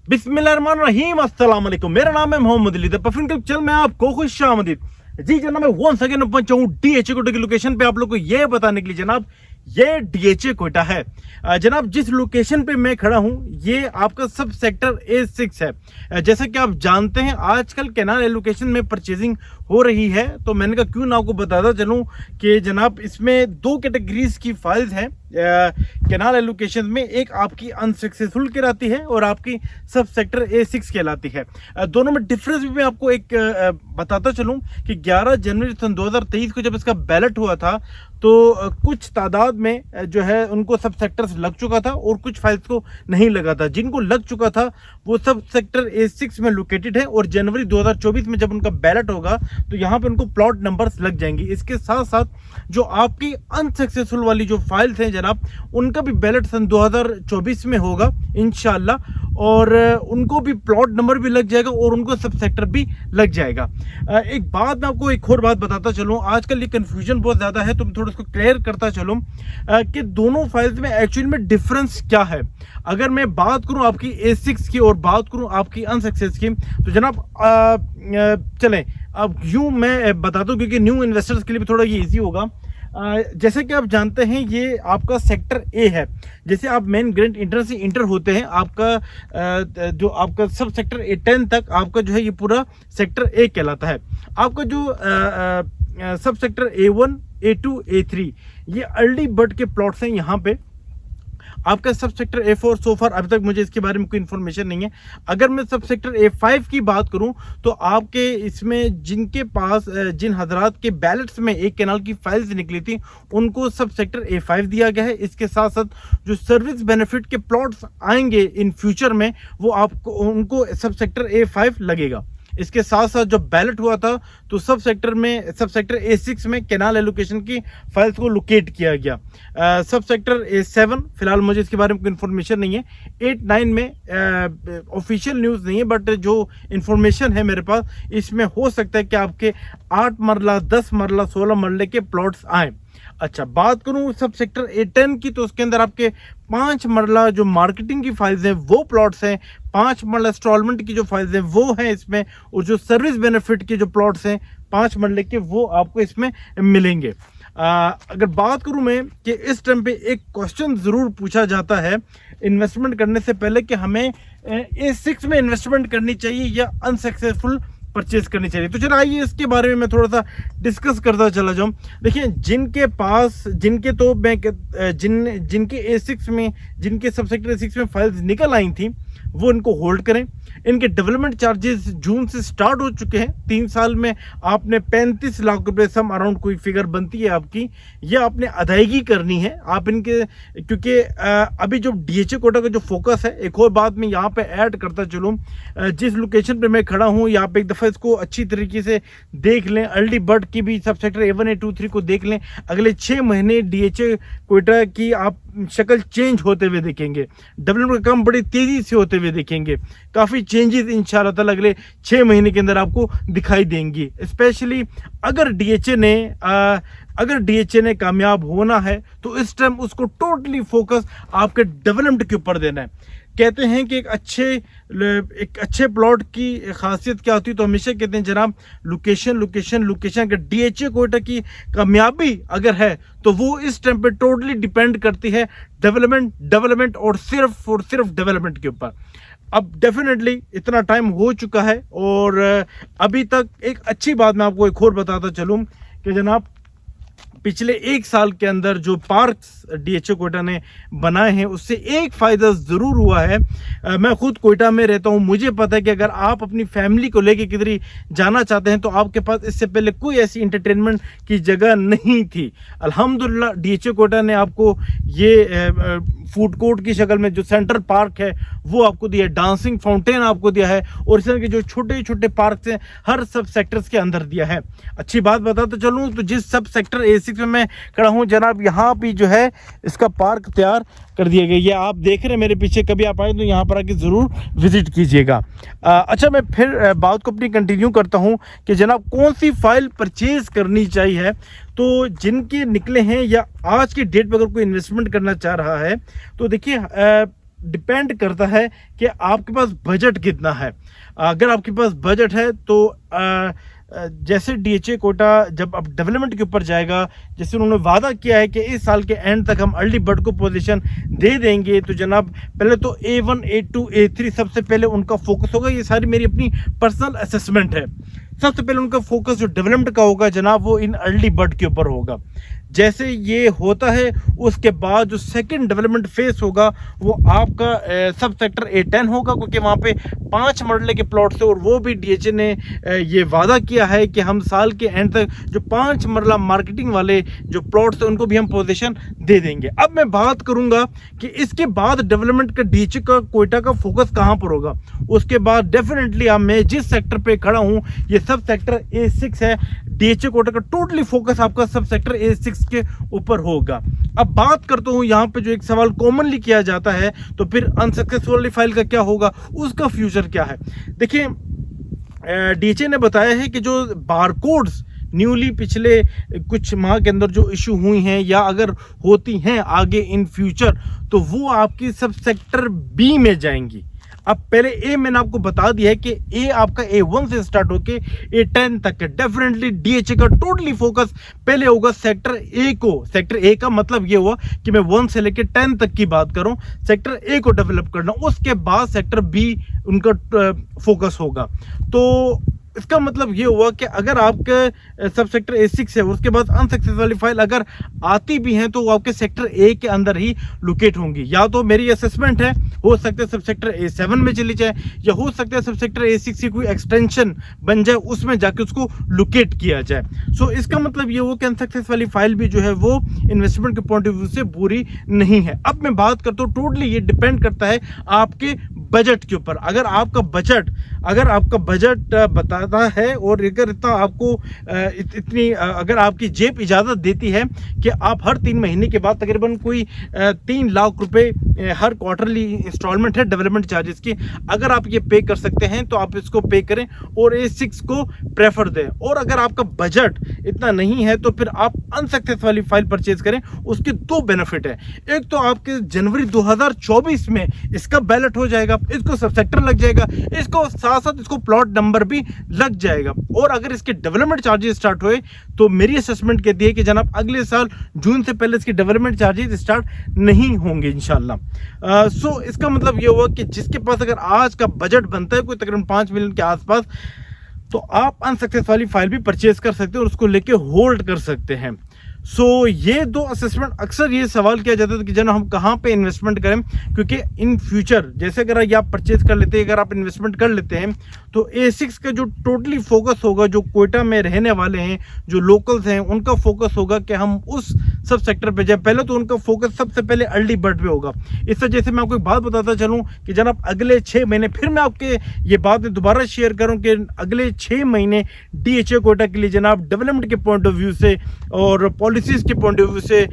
बिस्मिल्लाहिर्रहमानिर्रहीम, अस्सलाम वालेकुम। मेरा नाम है Mohammed Ali. Perfume club channel में आपको खुश आमदीद। जी जनाब, मैं वंस अगेन पहुंचा हूं डीएचए कोटा की लोकेशन पे, आप लोग को ये बताने के लिए जनाब ये डीएचए कोटा है। जनाब जिस लोकेशन पे मैं खड़ा हूं ये आपका सब सेक्टर A6 है। जैसा कि आप जानते हैं आजकल कैनाल एलोकेशन में परचेजिंग हो रही है, तो मैंने कहा क्यों ना आपको बताता चलूं कि जनाब इसमें दो कैटेगरीज की फाइल्स हैं कैनाल एलोकेशन में। एक आपकी अनसक्सेसफुल कहलाती है और आपकी सब सेक्टर A6 कहलाती है। दोनों में डिफरेंस भी मैं आपको एक बताता चलूं कि 11 जनवरी सन 2023 को जब इसका बैलेट हुआ था तो कुछ तादाद में जो है उनको सब सेक्टर्स लग चुका था और कुछ फाइल्स को नहीं लगा था। जिनको लग चुका था वो सब सेक्टर A6 में लोकेटेड है और जनवरी 2024 में जब उनका बैलेट होगा तो यहाँ पे उनको प्लॉट नंबर्स लग जाएंगे। इसके साथ साथ जो आपकी अनसक्सेसफुल वाली जो फाइल्स हैं जनाब उनका भी बैलेट सन 2024 में होगा इंशाल्लाह, और उनको भी प्लॉट नंबर भी लग जाएगा और उनको सब सेक्टर भी लग जाएगा। एक बात मैं आपको एक और बात बताता चलूँ, आजकल ये कंफ्यूजन बहुत ज़्यादा है तो मैं थोड़ा इसको क्लियर करता चलूँ कि दोनों फाइल्स में एक्चुअली में डिफरेंस क्या है। अगर मैं बात करूँ आपकी A6 की और बात करूँ आपकी अनसक्सेस की, तो जनाब चलें अब यूँ मैं बताता हूँ क्योंकि न्यू इन्वेस्टर्स के लिए भी थोड़ा ये ईजी होगा। जैसे कि आप जानते हैं ये आपका सेक्टर ए है। जैसे आप मेन ग्रैंड इंटर से इंटर होते हैं, आपका जो आपका सब सेक्टर A10 तक आपका जो है ये पूरा सेक्टर ए कहलाता है। आपका जो सब सेक्टर A1, A2, A3 ये अर्ली बर्ड के प्लॉट्स हैं। यहाँ पे आपका सब सेक्टर A4 सो फार अभी तक मुझे इसके बारे में कोई इन्फॉर्मेशन नहीं है। अगर मैं सब सेक्टर A5 की बात करूं तो आपके इसमें जिनके पास जिन हजरात के बैलेट्स में एक कैनाल की फाइल्स निकली थी उनको सब सेक्टर A5 दिया गया है। इसके साथ साथ जो सर्विस बेनिफिट के प्लॉट्स आएंगे इन फ्यूचर में वो आपको उनको सब सेक्टर A5 लगेगा। इसके साथ साथ जो बैलेट हुआ था तो सब सेक्टर A6 में कैनाल एलोकेशन की फाइल्स को लोकेट किया गया। सब सेक्टर A7 फिलहाल मुझे इसके बारे में कोई इन्फॉर्मेशन नहीं है। 8, 9 में ऑफिशियल न्यूज़ नहीं है बट जो इन्फॉर्मेशन है मेरे पास इसमें हो सकता है कि आपके 8 मरला, 10 मरला, 16 मरले के प्लॉट्स आए। अच्छा, बात करूं सब सेक्टर A10 की तो उसके अंदर आपके 5 मरला जो मार्केटिंग की फाइल्स हैं वो प्लॉट्स हैं, 5 मरला इंस्टॉलमेंट की जो फाइल्स हैं वो हैं इसमें, और जो सर्विस बेनिफिट के जो प्लॉट्स हैं 5 मरले के वो आपको इसमें मिलेंगे। अगर बात करूं मैं कि इस टाइम पे एक क्वेश्चन ज़रूर पूछा जाता है इन्वेस्टमेंट करने से पहले कि हमें A6 में इन्वेस्टमेंट करनी चाहिए या अनसक्सेसफुल परचेज करनी चाहिए। तो चलो आइए इसके बारे में मैं थोड़ा सा डिस्कस करता चला जाऊं। देखिए जिनके A6 में जिनके सब सेक्टर A6 में फाइल्स निकल आई थी वो इनको होल्ड करें। इनके डेवलपमेंट चार्जेस जून से स्टार्ट हो चुके हैं। 3 साल में आपने 35 लाख रुपए सम अराउंड कोई फिगर बनती है आपकी, यह आपने अदायगी करनी है आप इनके, क्योंकि अभी जो डीएचए कोटा का जो फोकस है, एक और बात मैं यहाँ पे ऐड करता चलूँ, जिस लोकेशन पे मैं खड़ा हूँ यहाँ पे एक दफ़ा इसको अच्छी तरीके से देख लें। अर्ली बर्ड की भी सब सेक्टर A1, A2, 3 को देख लें। अगले 6 महीने डीएचए कोटा की आप शक्ल चेंज होते हुए देखेंगे, डेवलपमेंट का काम बड़ी तेज़ी से होते हुए देखेंगे। काफ़ी चेंजेस इंशाल्लाह ताला अगले 6 महीने के अंदर आपको दिखाई देंगी। स्पेशली अगर डीएचए ने कामयाब होना है तो इस टाइम उसको टोटली फोकस आपके डेवलपमेंट के ऊपर देना है। कहते हैं कि एक अच्छे प्लॉट की खासियत क्या होती है, तो हमेशा कहते हैं जनाब लोकेशन। अगर डीएचए कोटा की कामयाबी अगर है तो वो इस टाइम पे टोटली डिपेंड करती है डेवलपमेंट और सिर्फ डेवलपमेंट के ऊपर। अब डेफिनेटली इतना टाइम हो चुका है और अभी तक एक अच्छी बात मैं आपको एक और बताता चलूँ कि जनाब पिछले 1 साल के अंदर जो पार्क्स डीएचए कोटा ने बनाए हैं उससे एक फ़ायदा ज़रूर हुआ है। मैं खुद कोयटा में रहता हूं, मुझे पता है कि अगर आप अपनी फैमिली को लेके किधर जाना चाहते हैं तो आपके पास इससे पहले कोई ऐसी इंटरटेनमेंट की जगह नहीं थी। अल्हम्दुलिल्लाह डीएचए कोटा ने आपको ये फूड कोर्ट की शक्ल में जो सेंट्रल पार्क है वो आपको दिया है, डांसिंग फाउंटेन आपको दिया है, और इस तरह के जो छोटे छोटे पार्क हैं हर सब सेक्टर्स के अंदर दिया है। अच्छी बात बताते चलूँ तो जिस सब सेक्टर A6 में मैं खड़ा हूँ जनाब यहाँ भी जो है इसका पार्क तैयार कर दिया गया। ये आप देख रहे हैं मेरे पीछे, कभी आप आए तो यहाँ पर आके ज़रूर विजिट कीजिएगा। अच्छा, मैं फिर बात को अपनी कंटिन्यू करता हूँ कि जनाब कौन सी फाइल परचेज करनी चाहिए। तो जिनके निकले हैं या आज की डेट पर अगर कोई इन्वेस्टमेंट करना चाह रहा है तो देखिए डिपेंड करता है कि आपके पास बजट कितना है। अगर आपके पास बजट है तो जैसे डीएचए कोटा जब अब डेवलपमेंट के ऊपर जाएगा, जैसे उन्होंने वादा किया है कि इस साल के एंड तक हम अर्ली बर्ड को पोजीशन दे देंगे, तो जनाब पहले तो A1 A2 A3 सबसे पहले उनका फोकस होगा। ये सारी मेरी अपनी पर्सनल असेसमेंट है। सबसे पहले उनका फोकस जो डेवलपमेंट का होगा जनाब वो इन अर्ली बर्ड के ऊपर होगा। जैसे ये होता है उसके बाद जो सेकंड डेवलपमेंट फेस होगा वो आपका सब सेक्टर A10 होगा, क्योंकि वहाँ पे 5 मरले के प्लॉट्स है और वो भी डीएचए ने ये वादा किया है कि हम साल के एंड तक जो 5 मरला मार्केटिंग वाले जो प्लॉट्स है उनको भी हम पोजीशन दे देंगे। अब मैं बात करूंगा कि इसके बाद डेवलपमेंट का डीएचए का कोयटा का फोकस कहाँ पर होगा। उसके बाद डेफिनेटली अब मैं जिस सेक्टर पे खड़ा हूँ ये सब सेक्टर A6 है। डीएचए कोटा का टोटली फोकस आपका सब सेक्टर A6 के ऊपर होगा। अब बात करता हूं यहाँ पे जो एक सवाल कॉमनली किया जाता है, तो फिर अनसक्सेसफुल फाइल का क्या होगा, उसका फ्यूचर क्या है। देखिए डीएचए ने बताया है कि जो बारकोड्स न्यूली पिछले कुछ माह के अंदर जो इशू हुई हैं या अगर होती हैं आगे इन फ्यूचर, तो वो आपकी सब सेक्टर बी में जाएंगी। अब पहले ए मैंने आपको बता दिया है कि ए आपका A1 से स्टार्ट होके A10 तक है। डेफिनेटली डीएचए का टोटली फोकस पहले होगा सेक्टर ए को। सेक्टर ए का मतलब ये हुआ कि मैं 1 से लेके 10 तक की बात करूं, सेक्टर ए को डेवलप करना। उसके बाद सेक्टर बी उनका फोकस होगा। तो इसका मतलब ये हुआ कि अगर आपके सब सेक्टर A6 है, उसके बाद अनसक्सेसफुल फाइल अगर आती भी हैं तो वो आपके सेक्टर ए के अंदर ही लोकेट होंगी। या तो मेरी असेसमेंट है, हो सकता है सब सेक्टर A7 में चली जाए, या हो सकता है सब सेक्टर A6 की कोई एक्सटेंशन बन जाए, उसमें जाके उसको लोकेट किया जाए। सो इसका मतलब ये हुआ कि अनसक्सेस वाली फाइल भी जो है वो इन्वेस्टमेंट के पॉइंट ऑफ व्यू से बुरी नहीं है। अब मैं बात करता हूँ, टोटली ये डिपेंड करता है आपके बजट के ऊपर। अगर आपका बजट बताता है और अगर इतना आपको इतनी अगर आपकी जेब इजाजत देती है कि आप हर 3 महीने के बाद तकरीबन कोई 3 लाख रुपए हर क्वार्टरली इंस्टॉलमेंट है डेवलपमेंट चार्जेस की, अगर आप ये पे कर सकते हैं तो आप इसको पे करें और A6 को प्रेफर दें। और अगर आपका बजट इतना नहीं है तो फिर आप अनसक्सेस वाली फाइल परचेज करें। उसके 2 बेनिफिट है। एक तो आपके जनवरी 2024 में इसका बैलेट हो जाएगा, इसको सब सेक्टर लग जाएगा, इसको साथ साथ इसको प्लॉट नंबर भी लग जाएगा। और अगर इसके डेवलपमेंट चार्जेस स्टार्ट हुए तो मेरी असेसमेंट कहती है कि जनाब अगले साल जून से पहले इसके डेवलपमेंट चार्जेस स्टार्ट नहीं होंगे इंशाल्लाह। सो इसका मतलब ये हुआ कि जिसके पास अगर आज का बजट बनता है कोई तकरीबन 5 मिलियन के आसपास, तो आप अनसक्सेस वाली फाइल भी परचेज कर सकते हैं और उसको लेके होल्ड कर सकते हैं। सो ये 2 असेसमेंट, अक्सर ये सवाल किया जाता है कि जनाब हम कहाँ पे इन्वेस्टमेंट करें, क्योंकि इन फ्यूचर जैसे अगर ये आप परचेज कर लेते हैं, अगर आप इन्वेस्टमेंट कर लेते हैं तो A6 का जो टोटली फोकस होगा, जो कोयटा में रहने वाले हैं, जो लोकल्स हैं, उनका फोकस होगा कि हम उस सब सेक्टर पे जाए। पहले तो उनका फोकस सबसे पहले अर्ली बर्ड पे होगा। इस वजह से मैं आपको एक बात बताता चलूँ कि जनाब अगले 6 महीने, फिर मैं आपके ये बात दोबारा शेयर करूँ कि अगले 6 महीने डीएचए कोयटा के लिए जनाब डेवलपमेंट के पॉइंट ऑफ व्यू से और पॉलिसीज के पॉइंट ऑफ व्यू से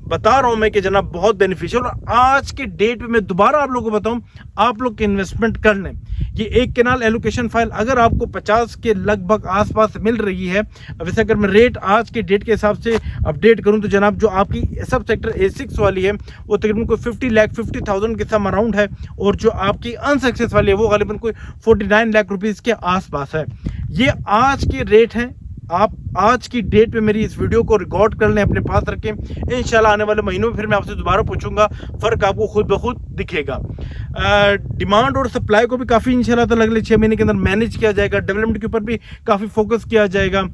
बता रहा हूं मैं कि जनाब बहुत बेनिफिशियल। और आज के डेट पे मैं दोबारा आप लोगों को बताऊं, आप लोग के इन्वेस्टमेंट कर लें। ये एक कैनाल एलोकेशन फाइल अगर आपको 50 के लगभग आसपास मिल रही है, वैसे अगर मैं रेट आज के डेट के हिसाब से अपडेट करूं तो जनाब जो आपकी सब सेक्टर A6 वाली है वो तकरीबन कोई 50,50,000 के सम अराउंड है, और जो आपकी अनसक्सेस वाली है वो गालिबन कोई 49 लाख रुपीज़ के आसपास है। ये आज के रेट हैं। आप आज की डेट पे मेरी इस वीडियो को रिकॉर्ड कर लें, अपने पास रखें। इंशाल्लाह आने वाले महीनों में फिर मैं आपसे दोबारा पूछूंगा, फ़र्क आपको खुद ब खुद दिखेगा। डिमांड और सप्लाई को भी काफ़ी इंशाल्लाह ताला अगले 6 महीने के अंदर मैनेज किया जाएगा। डेवलपमेंट के ऊपर भी काफ़ी फोकस किया जाएगा।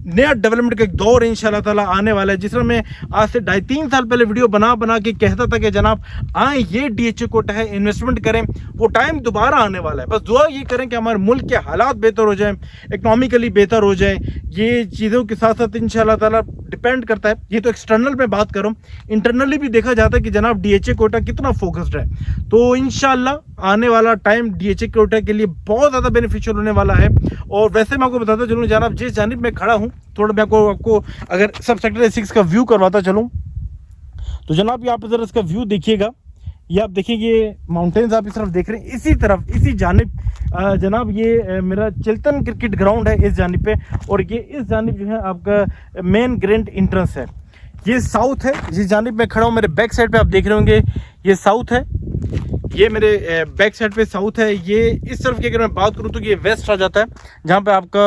नया डेवलपमेंट का एक दौर इंशाल्लाह ताला आने वाला है। जिस तरह मैं आज से 2.5-3 साल पहले वीडियो बना के कहता था कि जनाब आए ये डीएचए कोटा है, इन्वेस्टमेंट करें, वो टाइम दोबारा आने वाला है। बस दुआ ये करें कि हमारे मुल्क के हालात बेहतर हो जाएं, इकोनॉमिकली बेहतर हो जाए। ये चीज़ों के साथ साथ इंशाल्लाह ताला डिपेंड करता है। ये तो एक्सटर्नल में बात करूँ, इंटरनली भी देखा जाता है कि जनाब डीएचए कोटा कितना फोकस्ड है। तो इंशाल्लाह आने वाला टाइम डीएचए कोटा के लिए बहुत ज़्यादा बेनिफिशियल होने वाला है। और वैसे मैं आपको बताता चलूँ जनाब, जिस जानिब में खड़ा हूँ, थोड़ा मैं आपको अगर सब सेक्टर A6 का व्यू करवाता चलूँ तो जनाब यहाँ पे जरा इसका व्यू देखिएगा। ये आप देखिए, ये माउंटेन्स आप इस तरफ देख रहे हैं, इसी तरफ इसी जानिब जनाब ये मेरा चिल्तन क्रिकेट ग्राउंड है इस जानिब पे, और ये इस जानिब जो है आपका मेन ग्रैंड इंट्रेंस है। ये साउथ है, जिस जानिब मैं खड़ा हूँ मेरे बैक साइड पे आप देख रहे होंगे ये साउथ है, ये मेरे बैक साइड पे साउथ है। ये इस तरफ की अगर मैं बात करूँ तो ये वेस्ट आ जाता है, जहाँ पे आपका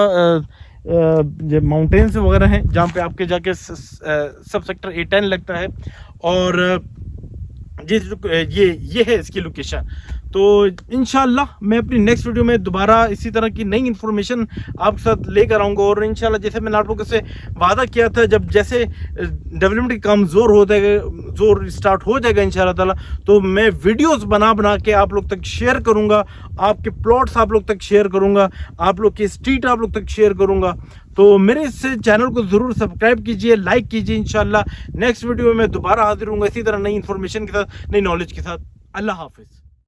जो माउंटेन्स वगैरह हैं, जहाँ पे आपके जाके सब सेक्टर A10 लगता है। और ये है इसकी लोकेशन। तो इंशाल्लाह मैं अपनी नेक्स्ट वीडियो में दोबारा इसी तरह की नई इन्फॉर्मेशन आपके साथ लेकर आऊँगा। और इंशाल्लाह जैसे मैंने आप लोगों से वादा किया था, जब जैसे डेवलपमेंट का काम जोर स्टार्ट हो जाएगा इंशाल्लाह ताला, तो मैं वीडियोस बना के आप लोग तक शेयर करूँगा, आपके प्लॉट्स आप लोग तक शेयर करूँगा, आप लोग की स्ट्रीट आप लोग तक शेयर करूँगा। तो मेरे इस चैनल को ज़रूर सब्सक्राइब कीजिए, लाइक कीजिए। इंशाल्लाह नेक्स्ट वीडियो में मैं दोबारा हाजिर हूँगा इसी तरह नई इन्फॉर्मेशन के साथ, नई नॉलेज के साथ। अल्लाह हाफिज़।